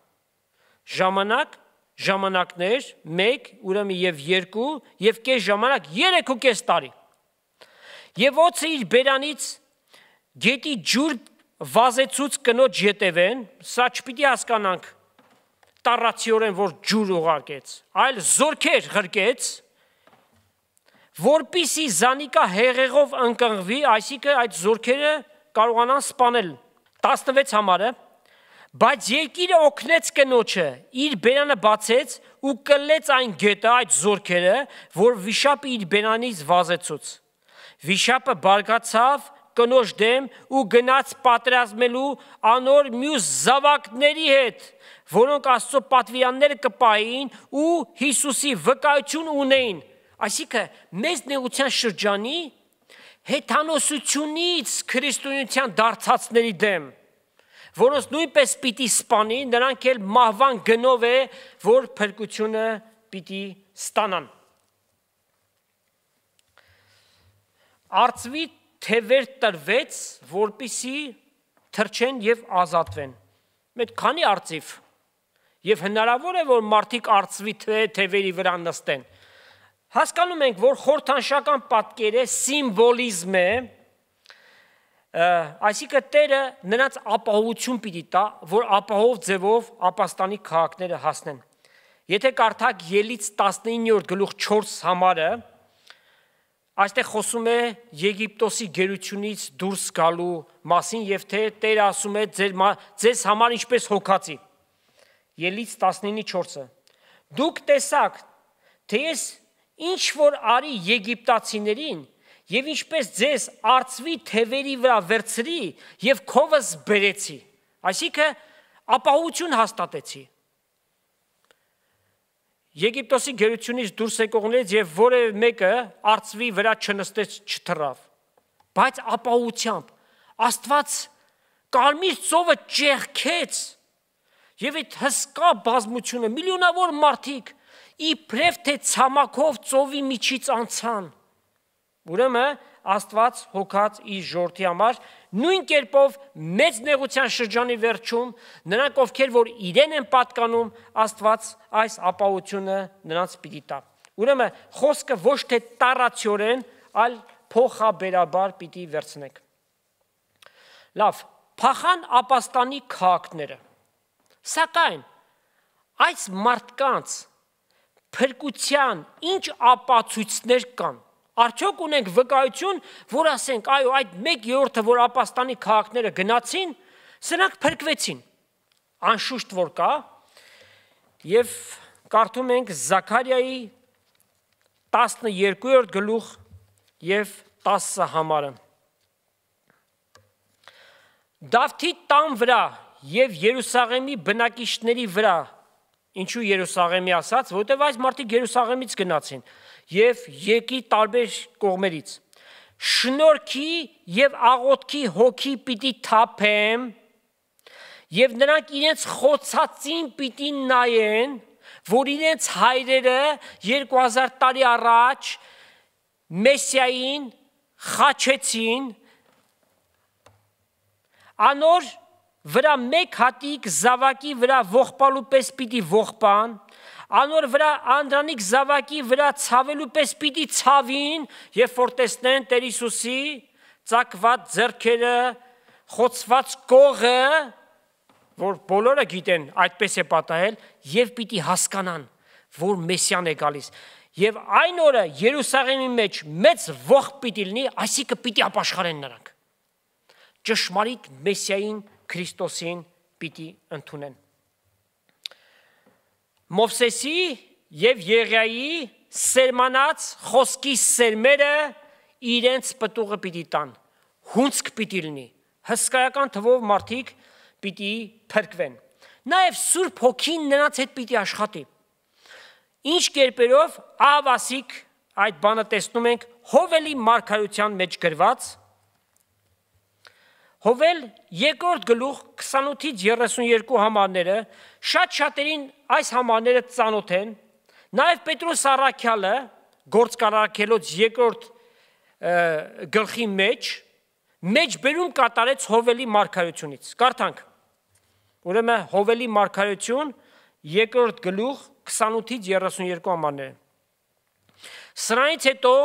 Ժամանակներ, 1, ուրեմն եւ 2, եւ կես ժամանակ 3.5 տարի։ Եվ օձը իր բերանից գետի ջուր վազեցուց կնոջ ետևեն, սա չպիտի հասկանանք տառացիորեն, որ ջուր ուղարկեց, այլ զորքեր ղրկեց, որպիսի զանիկա հեղեղով ընկղվի, այսինքն այդ զորքերը կարողանան սպանել։ 16 համարը, բայց երկիրը օգնեց կնոջը, իր բերանը բացեց ու կլեց այն գետը, այդ զորքերը, որ վիշապը իր բերանից վազեցուց։ Վիշապը բարգացավ կնոջ դեմ ու գնաց պատրաստմելու անոր մյուս զավակների հետ, որոնք Աստծո պատվիրանները կպահեին ու Հիսուսի վկայություն ունեին։ Այսինքն մեծ նեղության շրջանի հեթանոսությունից քրիստոնեության դարձածների դեմ, որոնց նույնպես պիտի սպանի, նրանք էլ մահվան գնով է, որ փրկությունը պիտի ստանան։ Արծվի թևեր տրվեց, որպիսի թռչեն եւ ազատվեն։ Մեկ քանի արծիվ եւ հնարավոր է, որ մարդիկ արծվի թևերի վրա նստեն։ Հասկանում ենք, որ խորհրդանշական պատկերը սիմվոլիզմ է, այսինքն Տերը նրանց ապահովություն պիտի տա, որ ապահով ձևով ապաստանի քաղաքները հասնեն։ Եթե կարդաք Ելից 19:4 համարը, այստեղ խոսում է Եգիպտոսի գերությունից դուրս գալու մասին եւ թե Տերը ասում է ձեզ համար ինչպես հոգացի։ Ելից 19:4-ը։ Դուք տեսաք, թե ես ինչ որ արի Եգիպտացիներին եւ ինչպես ձեզ արծվի թևերի վրա վերցրի եւ քովս բերեցի, այսինքն ապահովություն հաստատեցի։ Եգիպտոսի գերությունից դուրս եկողներից եւ որևէ մեկը արծվի վրա չնստեց, չթռավ, բայց ապահովությամբ Աստված կարմիր ծովը ճեղքեց եւ այդ հսկա բազմությունը միլիոնավոր մարդիկ իբրև թե ցամաքով ծովի միջից անցան։ Ուրեմն Աստված հոգաց իր ժողովրդի համար նույն կերպով մեծ նեղության շրջանի վերջում նրանք ովքեր որ իրեն են պատկանում Աստված այս ապահովությունը նրանց պիտի տա։ Ուրեմն խոսքը ոչ թե տառացիորեն, այլ փոխաբերաբար պիտի վերցնենք։ Լավ, փախան ապաստանի քաղաքները։ Սակայն այս մարդկանց փրկության ինչ ապացույցներ կան։ Արդյոք ունենք վկայություն, որ ասենք, այո, այդ 1/3-ը, որ ապաստանի քաղաքները գնացին, սրանք փրկվեցին։ Անշուշտ որ կա, եւ կարդում ենք Զաքարիայի 12-րդ գլուխ եւ 10 համարը։ Դավթի տան վրա եւ Երուսաղեմի բնակիչների վրա, ինչու Երուսաղեմի ասած, որովհետեւ այս մարդիկ Երուսաղեմից գնացին եւ եկի տարբեր կողմերից։ Շնորհքի եւ աղոթքի հոգի պիտի թափեմ եւ նրանք իրենց խոցածին պիտի նայեն, որ իրենց հայրերը 2000 տարի առաջ Մեսիային խաչեցին, անոր վրա մեկ հատիկ զավակի վրա ողբալու պես պիտի ողբան, անոր վրա անդրանիկ զավակի վրա ցավելու պես պիտի ցավին, երբ որ տեսնեն Տեր Հիսուսի ծակված ձեռքերը, խոցված կողը, որ բոլորը գիտեն այդպես է պատահել, եւ պիտի հասկանան, որ Մեսիան է գալիս։ Եվ այն օրը Երուսաղեմի մեջ մեծ ողբ պիտի լինի, այսինքն պիտի ապաշխարեն նրանք։ Ճշմարիտ Մեսիային Քրիստոսին պիտի ընդունեն։ Մովսեսի եւ Եղիայի սերմանած խոսքի սերմերը իրենց պտուղը պիտի տան, հունցք պիտի լինի, հսկայական թվով մարդիկ պիտի փրկվեն։ Նաեւ Սուրբ Հոգին նրանց հետ պիտի աշխատի։ Ինչ կերպերով ավասիկ այդ բանը տեսնում ենք Հովելի մարգարեության մեջ գրված, Հովել երկրորդ գլուխ 28-ից 32 համարները շատ-շատերին այս համարները ծանոթ են, նաև Պետրոս առաքյալը գործարարքելոց երկրորդ գլխի մեջբերում կատարեց Հովելի մարգարեությունից, կարդանք, ուրեմն Հովելի մարգարեություն երկրորդ գլուխ 28-ից 32 համարները, սրանից հետո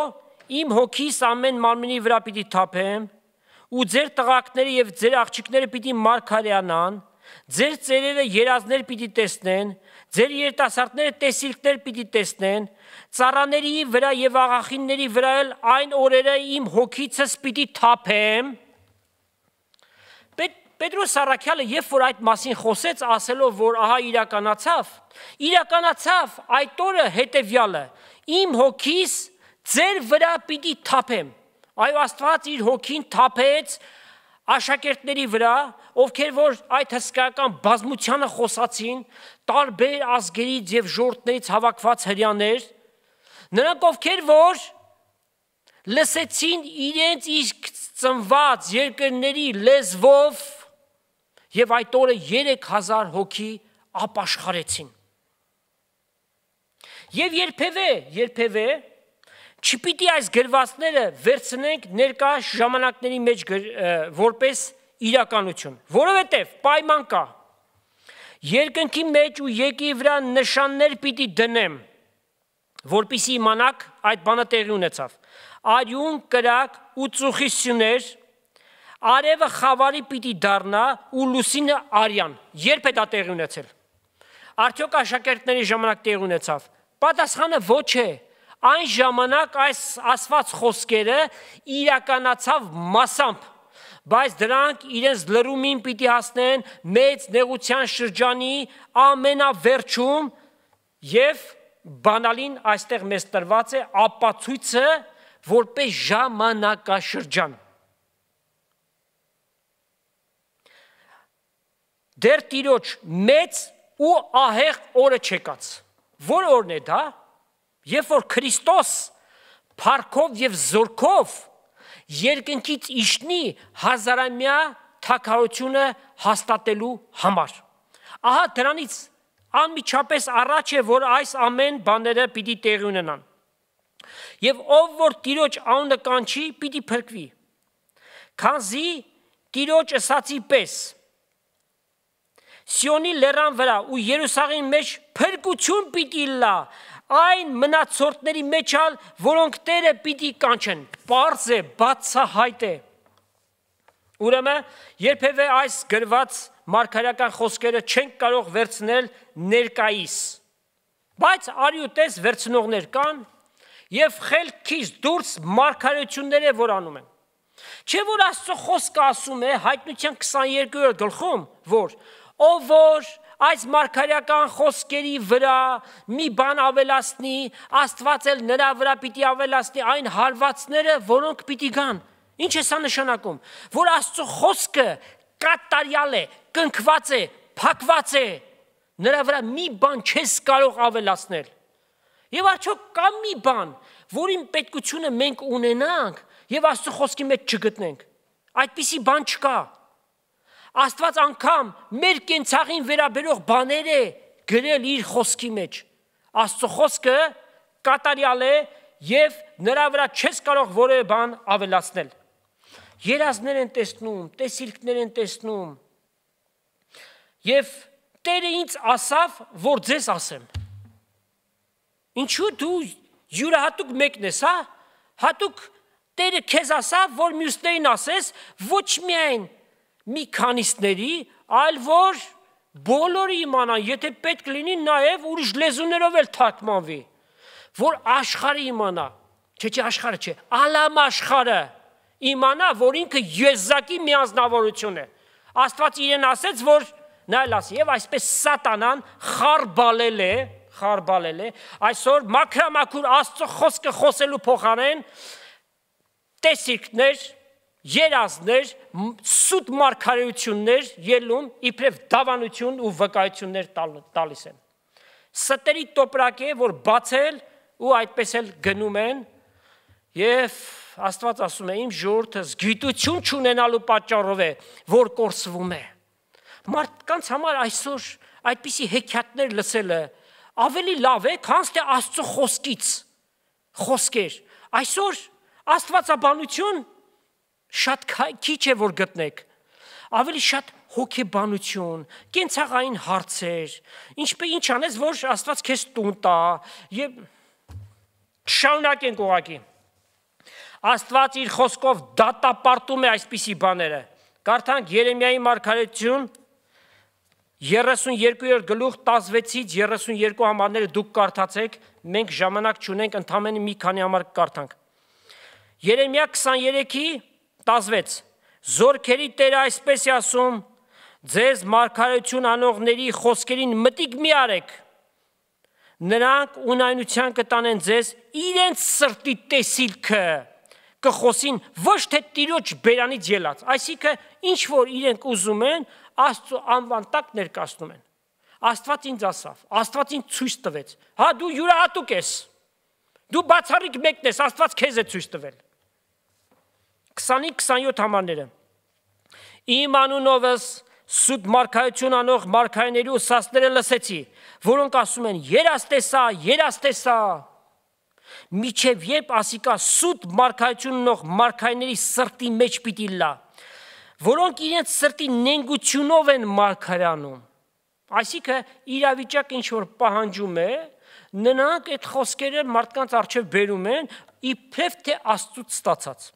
իմ հոգիս ամեն մարմնի վրա պիտի թափեմ, ու ձեր տղակները և ձեր աղջիկները պիտի մարգարեանան, ձեր ծերերը երազներ պիտի տեսնեն, ձեր երիտասարդները տեսիլքներ պիտի տեսնեն, ծառաների վրա և աղախինների վրա էլ այն օրերը իմ հոգիցս պիտի թափեմ։ Պետրոս առաքյալը, երբ որ այդ մասին խոսեց, ասելով, որ ահա իրականացավ այդ օրը հետևյալը, իմ հոգիս ձեր վրա պիտի թափեմ։ Այո, Աստված իր հոգին թափեց աշակերտների վրա, ովքեր որ այդ հսկայական բազմությանը խոսացին, տարբեր ազգերից և ժողովուրդներից հավաքված հրեաներ, նրանք ովքեր որ լսեցին իրենց իսկ ծնված երկրների լեզվով և այդ օրը 3000 հոգի ապաշխարեցին։ Եվ երբևէ չպիտի այս գրվածները վերցնենք ներկա ժամանակների մեջ որպես իրականություն, որովհետև պայման կա, երկնքի մեջ ու եկի վրա նշաններ պիտի դնեմ, որպեսզի իմանաք այդ բանը տեղի ունեցավ, արյուն, կրակ ու ծուխի սյուներ, արևը խավարի պիտի դառնա ու լուսինը արյան, երբ է դա տեղի ունեցել, արդյոք աշակերտների ժամանակ տեղի ունեցավ, պատասխանը ոչ է, այն ժամանակ այս ասված խոսքերը իրականացավ մասամբ, բայց դրանք իրենց լրումին պիտի հասնեն մեծ նեղության շրջանի ամենավերջում և բանալին այստեղ մեզ տրված է ապացույցը որպես ժամանակաշրջան։ Դեռ Տիրոջ մեծ ու ահեղ օրը չեկած, որ օրն է դա, երբ որ Քրիստոս փառքով և զորքով երկնքից իջնի հազարամյա թագավորությունը հաստատելու համար։ Ահա դրանից անմիջապես առաջ է, որ այս ամեն բաները պիտի տեղի ունենան։ Եվ ով որ Տիրոջ անունը կանչի, պիտի փրկվի։ Քանզի Տիրոջ ըսածի պես Սիոնի լեռան վրա ու Երուսաղեմի մեջ փրկություն պիտի լա, այն մնացորդների մեջ ալ, որոնք Տերը պիտի կանչեն, պարզ է, բացահայտ է։ Ուրեմն, երբևէ այս գրված մարգարեական խոսքերը չենք կարող վերցնել ներկայիս, բայց արի ու տես վերցնողներ կան և խելքից դուրս մարգարեություններ է որ անում են։ Չէ որ Աստծո խոսքը ասում է Հայտնության 22-րդ գլխում, որ ով որ այս մարգարեական խոսքերի վրա մի բան ավելացնի, Աստված էլ նրա վրա պիտի ավելացնի այն հարվածները, որոնք պիտի գան։ Ինչ է սա նշանակում, որ Աստծո խոսքը կատարյալ է, կնքված է, փակված է, նրա վրա մի բան չես կարող ավելացնել։ Եվ արդյոք կա մի բան, որին պետքությունը մենք ունենանք և Աստծո խոսքի մեջ չգտնենք։ Այդպիսի բան չկա։ Աստված անգամ մեր կենցաղին վերաբերող բաներ է գրել իր խոսքի մեջ։ Աստծո խոսքը կատարյալ է և նրա վրա չես կարող որևէ բան ավելացնել։ Երազներ են տեսնում, տեսիլքներ են տեսնում։ Եվ Տերը ինձ ասավ, որ ձեզ ասեմ։ Ինչու դու յուրահատուկ մեկն ես, հա? Հատուկ Տերը քեզ ասավ, որ մյուսներին ասես, ոչ միայն մի քանիսների, այլ որ բոլորը իմանան, եթե պետք լինի նաև ուրիշ լեզուներով էլ թարգմանվի, որ աշխարհը իմանա, չէ աշխարհը չէ, ալամ աշխարհը իմանա, որ ինքը եզակի միանձնավորություն է։ Աստված իրեն ասեց, որ նա էլ ասի, եւ այսպես սատանան խարբալել է, այսօր մաքրամաքուր Աստծո խոսքը խոսելու փոխարեն տեսիքներ, երազներ, սուտ մարգարեություններ ելում, իբրև դավանություն ու վկայություններ տալիս են։ Ստերի տոպրակ է, որ բացել ու այդպես էլ գնում են, և Աստված ասում է իմ ժողովուրդը զգիտություն չունենալու պատճառով է, որ կորսվում է։ Մարդկանց համար այսօր այդպիսի հեքիաթներ լսելը ավելի լավ է, քան թե Աստծո խոսքից խոսքեր։ Այսօր աստվածաբանություն շատ քիչ է որ գտնեք։ Ավելի շատ հոգեբանություն, կենցաղային հարցեր, ինչ անես, որ Աստված քեզ տուն տա, եւ շարունակենք ուղղակի։ Աստված իր խոսքով դատապարտում է այսպիսի բաները։ Կարդանք Երեմիայի մարգարեություն 32-րդ գլուխ 16-ից 32 համարները դուք կարդացեք, մենք ժամանակ չունենք, ընդամենը մի քանի համար կարդանք։ Երեմիա 23-ի 16 Զորքերի Տերը այսպես է ասում. ձեզ մարգարեություն անողների խոսքերին մտիկ մի արեք։ Նրանք ունայնության կտանեն ձեզ իրենց սրտի տեսիլքը կխոսին ոչ թե Տիրոջ բերանից ելած, այսինքն ինչ որ իրենք ուզում են, Աստծո անվան տակ ներկայացնում են։ Աստված ինձ ասավ, Աստված ինձ ցույց տվեց։ Հա դու յուրահատուկ ես։ Դու բացառիկ մեկն ես, Աստված քեզ է ցույց տվել։ 20-27 համարները։ Իմ անունովս սուտ մարգարեություն անող մարգարեների ուսացները լսեցի, որոնք ասում են երաստեսա, երաստեսա։ Միջև երբ ասիկա սուտ մարգարեություն ունող մարգարեների սրտի մեջ պիտի լա, որոնք իրենց սրտի նենգությունով են մարգարանում։ Այսինքն իրավիճակը ինչ որ պահանջում է, նրանք այդ խոսքերը մարդկանց առջև բերում են, իբրև թե Աստծուց ստացած։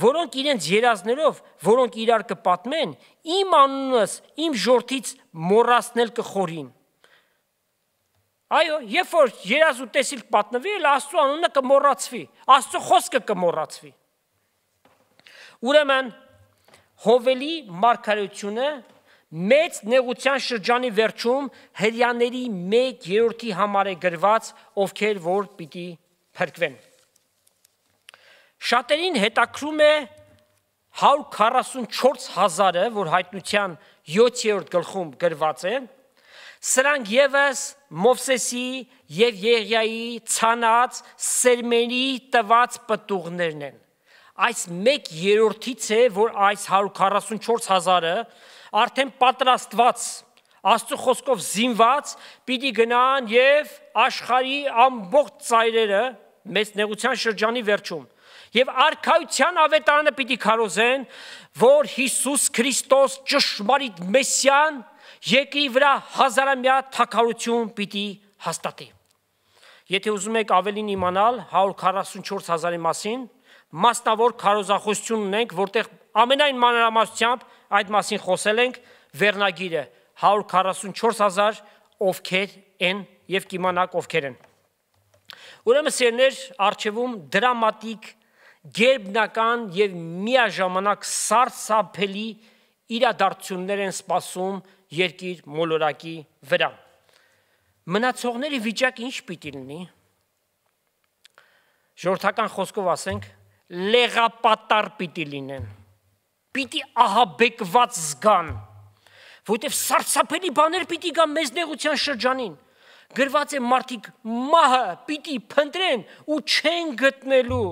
Որոնք իրենց երազներով, որոնք իրար կպատմեն, իմ անունս իմ ժողովրդից մոռացնել կխորին։ Այո, երբ որ երազ ու տեսիլք պատմվի, Աստծո անունը կմոռացվի, Աստծո խոսքը կմոռացվի։ Ուրեմն Հովելի մարգարեությունը մեծ նեղության շրջանի վերջում հրյաների 1/3 համար է գրված, ովքեր որ պիտի փրկվեն։ Շատերին հետաքրում է 144,000-ը, որ հայտնության 7-րդ գլխում գրված է, սրանք ևս Մովսեսի եւ Եղիայի ցանած սերմերի տված պտուղներն են։ Այս 1/3-ից է, որ այս 144,000-ը արդեն պատրաստված, Աստծո խոսքով զինված, պիտի գնան եւ աշխարհի ամբողջ ծայրերը մեծ նեղության շրջանի վերջում եւ արքայության ավետարանը պիտի քարոզեն, որ Հիսուս Քրիստոս ճշմարիտ Մեսիան երկրի վրա հազարամյա թագավորություն պիտի հաստատի։ Եթե ուզում եք ավելին իմանալ 144,000-ի մասին, մասնավոր քարոզախոսություն ունենք, որտեղ ամենայն մանրամասնությամբ այդ մասին խոսել ենք, վերնագիրը 144,000 ովքեր են եւ կիմանաք ովքեր են։ Ուրեմն սերներ արխիվում դրամատիկ, գերբնական եւ միաժամանակ սարսափելի իրադարձություններ են սպասում երկիր մոլորակի վրա։ Մնացողների վիճակը ինչ պիտի լինի։ Ժողովրդական խոսքով ասենք, լեղապատար պիտի լինեն, պիտի ահաբեկված զգան, որտեվ սարսափելի բաներ պիտի գան մեծ նեղության շրջանին։ Գրված է մարդիկ մահը պիտի փնտրեն ու չեն գտնելու։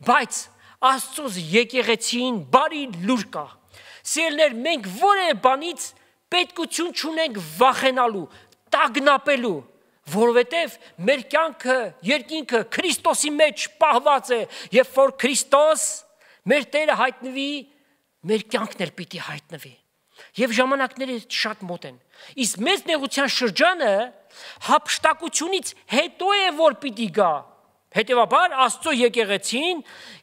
Բայց Աստծոս եկեղեցին բարի լուր կա։ Սիրելիներ, մենք որևէ բանից պետքություն չունենք վախենալու, տագնապելու, որովհետև մեր կյանքը, երկինքը Քրիստոսի մեջ պահված է, եւ որ Քրիստոս մեր Տերը հայտնվի, մեր կյանքն էլ պիտի հայտնվի։ Եվ ժամանակները շատ մոտ են։ Իսկ մեծ նեղության շրջանը հափշտակությունից հետո է որ պիտի գա։ Հետևաբար Աստծո եկեղեցին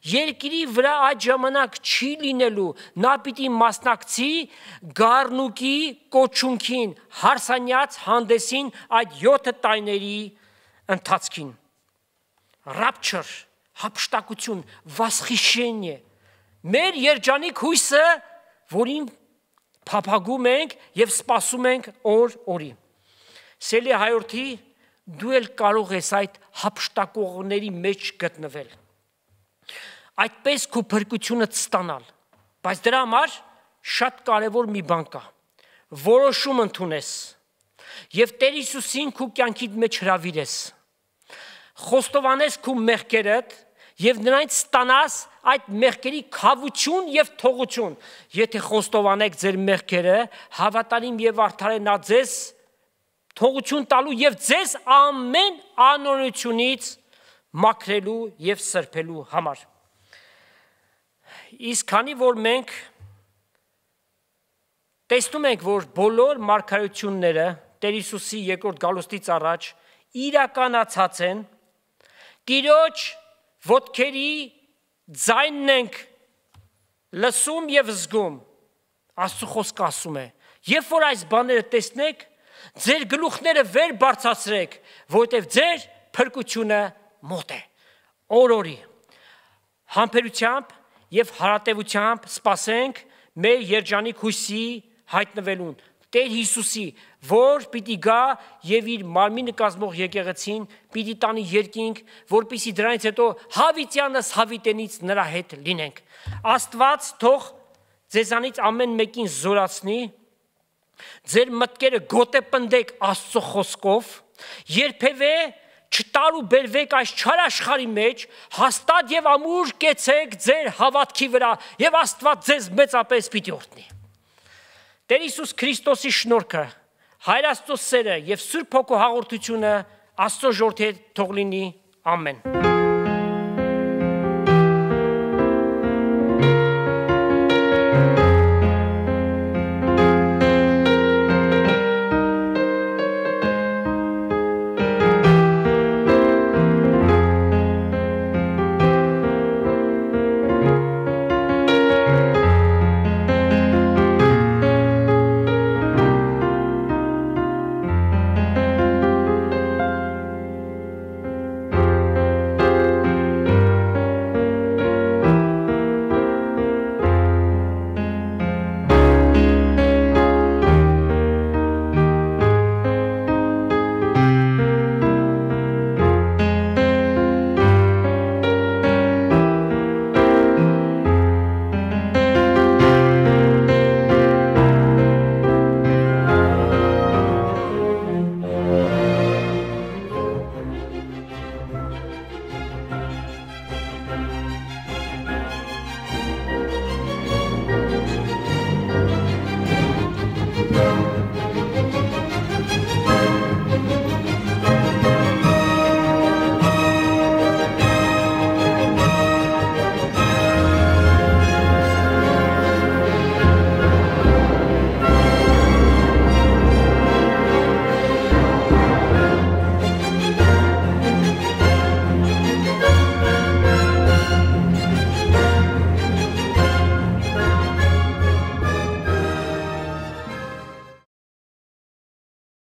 երկրի վրա այդ ժամանակ չի լինելու, նա պիտի մասնակցի գառնուկի կոչունքին, հարսանյաց հանդեսին այդ 7 տարիների ընթացքին։ Rapture, հափշտակություն, վասխիշենիե։ Մեր երջանիկ հույսը, որին փափագում ենք եւ սպասում ենք օր-օրի։ Սելի հայորդի դու էլ կարող ես այդ հափշտակողների մեջ գտնվել։ Այդպես քո փրկությունը ստանալ, բայց դրա համար շատ կարևոր մի բան կա։ Որոշում ընդունես եւ Տեր Հիսուսին քո կյանքիդ մեջ հրավիրես։ Խոստովանես քո մեղքերդ եւ նրանից ստանաս այդ մեղքերի քավություն եւ թողություն։ Եթե խոստովանեք ձեր մեղքերը, հավատարիմ եւ արդար է նա ձեզ թողություն տալու եւ ձեզ ամեն անօրենությունից մաքրելու եւ սրբելու համար։ Իսկ քանի որ մենք տեսնում ենք, որ բոլոր մարգարեությունները Տեր Հիսուսի երկրորդ գալուստից առաջ իրականացած են, Տիրոջ ոտքերի ձայնն ենք լսում եւ զգում, Աստծո խոսքը ասում է, երբ որ այս բաները տեսնեք, ձեր գլուխները վեր բարձրացրեք, որովհետեւ ձեր փրկությունը մոտ է։ Օրորի համբերությամբ եւ հարատեվությամբ սպասենք մեր երջանիկ հույսի հայտնվելուն, Տեր Հիսուսի, որ պիտի գա եւ իր մարմինը կազմող եկեղեցին պիտի տանի երկինք, որպիսի դրանից հետո հավիտյանս հավիտենից նրա հետ լինենք։ Աստված թող ձեզանից ամեն մեկին զորացնի, ձեր մտքերը գոտեպնդեք Աստծո խոսքով, երբևէ չտարու բերվեք այս չար աշխարհի մեջ, հաստատ եւ ամուր կեցեք ձեր հավատքի վրա եւ Աստված ձեզ մեծապես պիտի օրհնի։ Տեր Հիսուս Քրիստոսի շնորհքը, Հայր Աստծո սերը եւ Սուրբ Հոգու հաղորդությունը Աստծո ժողովրդի հետ թող լինի, ամեն։